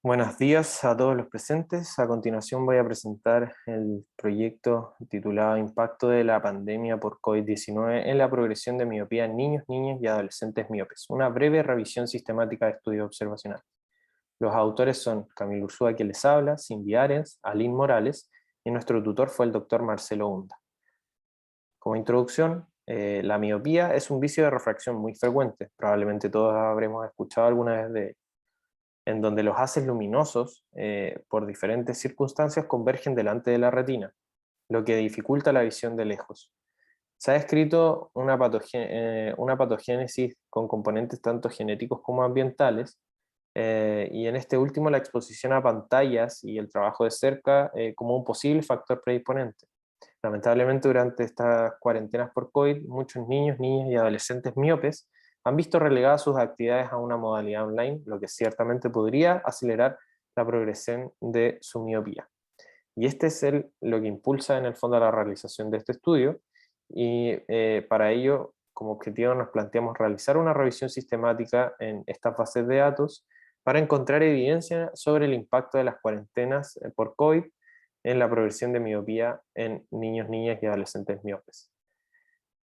Buenos días a todos los presentes. A continuación voy a presentar el proyecto titulado Impacto de la pandemia por COVID-19 en la progresión de miopía en niños, niñas y adolescentes miopes. Una breve revisión sistemática de estudios observacionales. Los autores son Camilo Ursúa, quien les habla, Cindy Arens, Aline Morales, y nuestro tutor fue el doctor Marcelo Hunda. Como introducción, la miopía es un vicio de refracción muy frecuente. Probablemente todos habremos escuchado alguna vez de él, en donde los haces luminosos, por diferentes circunstancias, convergen delante de la retina, lo que dificulta la visión de lejos. Se ha descrito una patogénesis con componentes tanto genéticos como ambientales, y en este último la exposición a pantallas y el trabajo de cerca como un posible factor predisponente. Lamentablemente, durante estas cuarentenas por COVID, muchos niños, niñas y adolescentes miopes han visto relegadas sus actividades a una modalidad online, lo que ciertamente podría acelerar la progresión de su miopía. Y este es lo que impulsa en el fondo la realización de este estudio, y para ello, como objetivo, nos planteamos realizar una revisión sistemática en estas bases de datos para encontrar evidencia sobre el impacto de las cuarentenas por COVID en la progresión de miopía en niños, niñas y adolescentes miopes.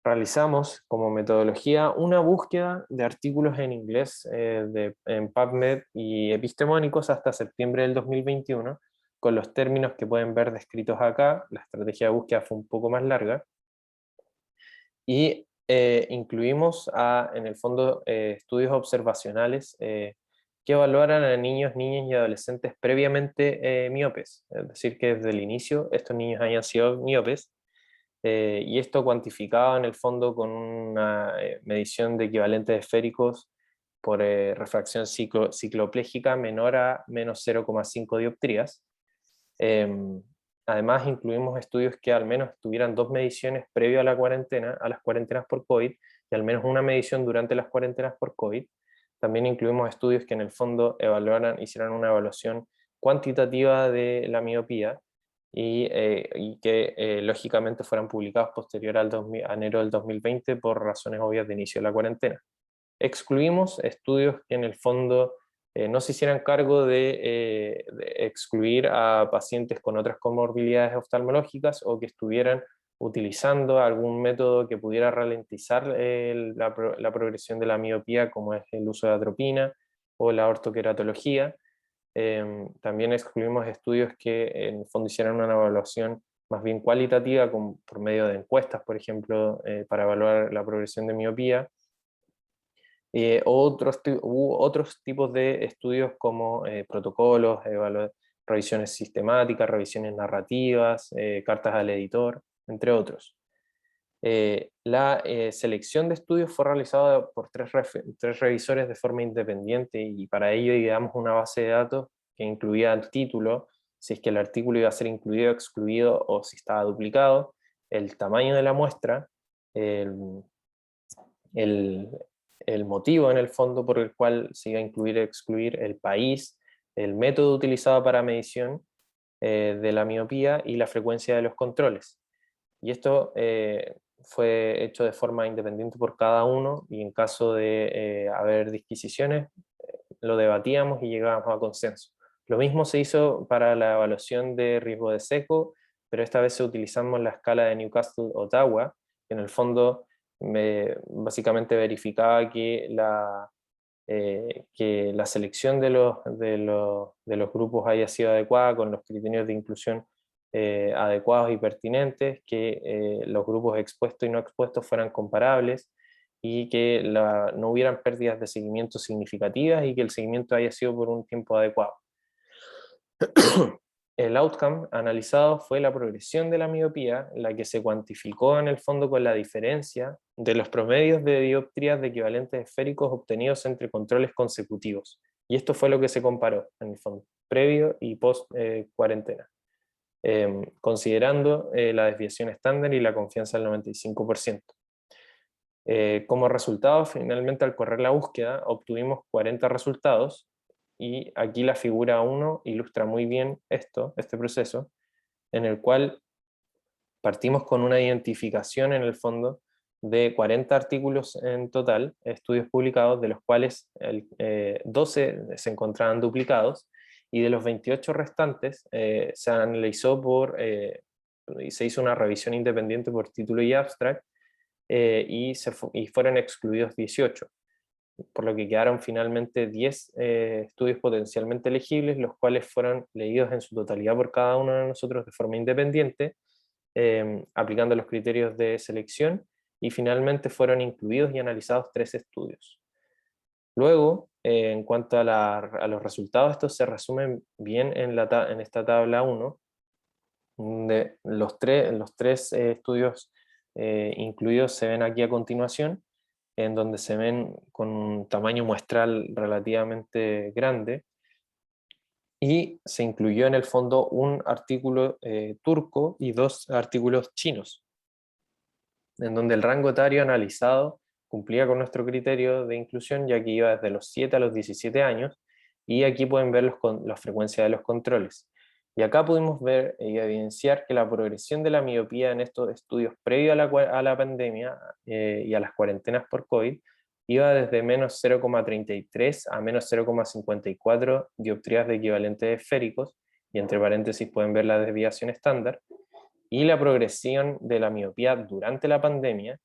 Realizamos como metodología una búsqueda de artículos en inglés en PubMed y epistemónicos hasta septiembre del 2021, con los términos que pueden ver descritos acá. La estrategia de búsqueda fue un poco más larga, y incluimos en el fondo estudios observacionales que evaluaran a niños, niñas y adolescentes previamente miopes, es decir, que desde el inicio estos niños hayan sido miopes, y esto cuantificado en el fondo con una medición de equivalentes esféricos por refracción cicloplégica menor a menos 0,5 dioptrías. Además, incluimos estudios que al menos tuvieran 2 mediciones previo a la cuarentena, a las cuarentenas por COVID, y al menos una medición durante las cuarentenas por COVID. También incluimos estudios que en el fondo hicieran una evaluación cuantitativa de la miopía, y que lógicamente fueran publicados posterior a enero del 2020 por razones obvias de inicio de la cuarentena. Excluimos estudios que en el fondo no se hicieran cargo de excluir a pacientes con otras comorbilidades oftalmológicas o que estuvieran utilizando algún método que pudiera ralentizar la progresión de la miopía, como es el uso de atropina o la ortoqueratología. También excluimos estudios que en el fondo hicieran una evaluación más bien cualitativa por medio de encuestas, por ejemplo, para evaluar la progresión de miopía. Otros tipos de estudios como protocolos, revisiones sistemáticas, revisiones narrativas, cartas al editor, entre otros. La selección de estudios fue realizada por tres revisores de forma independiente, y para ello ideamos una base de datos que incluía el título, si es que el artículo iba a ser incluido, excluido o si estaba duplicado, el tamaño de la muestra, el, el, el motivo en el fondo por el cual se iba a incluir o excluir, el país, el método utilizado para medición de la miopía y la frecuencia de los controles. Y esto fue hecho de forma independiente por cada uno, y en caso de haber disquisiciones, lo debatíamos y llegábamos a consenso. Lo mismo se hizo para la evaluación de riesgo de seco, pero esta vez utilizamos la escala de Newcastle-Ottawa, que en el fondo básicamente verificaba que la selección de los grupos haya sido adecuada con los criterios de inclusión adecuados y pertinentes, que los grupos expuestos y no expuestos fueran comparables, y que no hubieran pérdidas de seguimiento significativas y que el seguimiento haya sido por un tiempo adecuado. El outcome analizado fue la progresión de la miopía, la que se cuantificó en el fondo con la diferencia de los promedios de dioptrías de equivalentes esféricos obtenidos entre controles consecutivos. Y esto fue lo que se comparó, en el fondo, previo y post cuarentena, considerando la desviación estándar y la confianza del 95%. Como resultado, finalmente, al correr la búsqueda, obtuvimos 40 resultados, y aquí la figura 1 ilustra muy bien este proceso, en el cual partimos con una identificación en el fondo de 40 artículos en total, estudios publicados, de los cuales 12 se encontraban duplicados, y de los 28 restantes se analizó y se hizo una revisión independiente por título y abstract, y fueron excluidos 18, por lo que quedaron finalmente 10 estudios potencialmente elegibles, los cuales fueron leídos en su totalidad por cada uno de nosotros de forma independiente, aplicando los criterios de selección, y finalmente fueron incluidos y analizados 3 estudios. Luego, en cuanto a los resultados, estos se resumen bien en esta tabla 1, de los tres estudios incluidos se ven aquí a continuación, en donde se ven con un tamaño muestral relativamente grande, y se incluyó en el fondo un artículo turco y 2 artículos chinos, en donde el rango etario analizado cumplía con nuestro criterio de inclusión, ya que iba desde los 7 a los 17 años, y aquí pueden ver la frecuencia de los controles. Y acá pudimos ver y evidenciar que la progresión de la miopía en estos estudios previos a la pandemia y a las cuarentenas por COVID iba desde menos 0,33 a menos 0,54 dioptrías de equivalentes esféricos, y entre paréntesis pueden ver la desviación estándar, y la progresión de la miopía durante la pandemia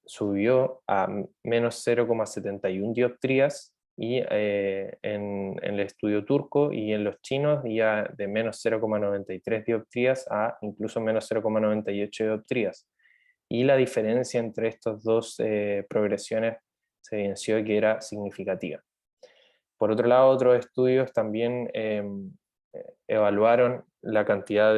subió a menos 0,71 dioptrías, y en el estudio turco y en los chinos ya de menos 0,93 dioptrías a incluso menos 0,98 dioptrías. Y la diferencia entre estas dos progresiones se evidenció que era significativa. Por otro lado, otros estudios también evaluaron la cantidad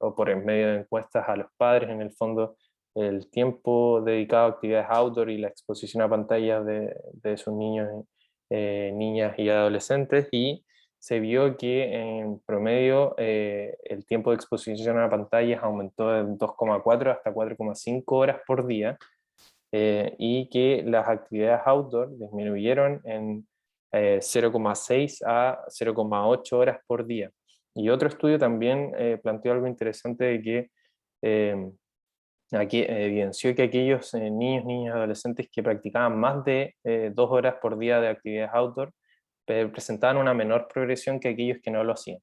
o por en medio de encuestas a los padres, en el fondo, el tiempo dedicado a actividades outdoor y la exposición a pantallas de sus niños, niñas y adolescentes, y se vio que en promedio el tiempo de exposición a pantallas aumentó de 2,4 hasta 4,5 horas por día, y que las actividades outdoor disminuyeron en 0,6 a 0,8 horas por día. Y otro estudio también planteó algo interesante de que aquí evidenció que aquellos niños, niñas y adolescentes que practicaban más de 2 horas por día de actividades outdoor presentaban una menor progresión que aquellos que no lo hacían.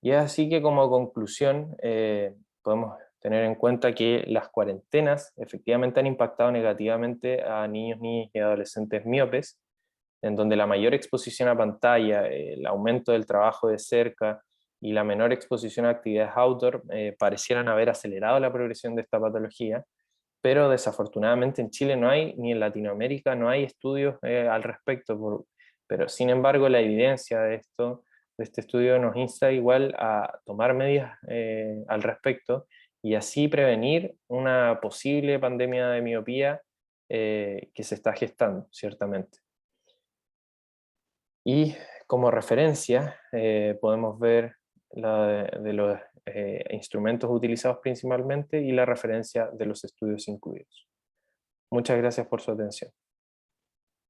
Y es así que, como conclusión, podemos tener en cuenta que las cuarentenas efectivamente han impactado negativamente a niños, niñas y adolescentes miopes, en donde la mayor exposición a pantalla, el aumento del trabajo de cerca y la menor exposición a actividades outdoor parecieran haber acelerado la progresión de esta patología, pero desafortunadamente en Chile no hay, ni en Latinoamérica no hay estudios al respecto, pero sin embargo la evidencia de este estudio nos insta igual a tomar medidas al respecto, y así prevenir una posible pandemia de miopía que se está gestando, ciertamente. Y como referencia podemos ver de los instrumentos utilizados principalmente y la referencia de los estudios incluidos. Muchas gracias por su atención.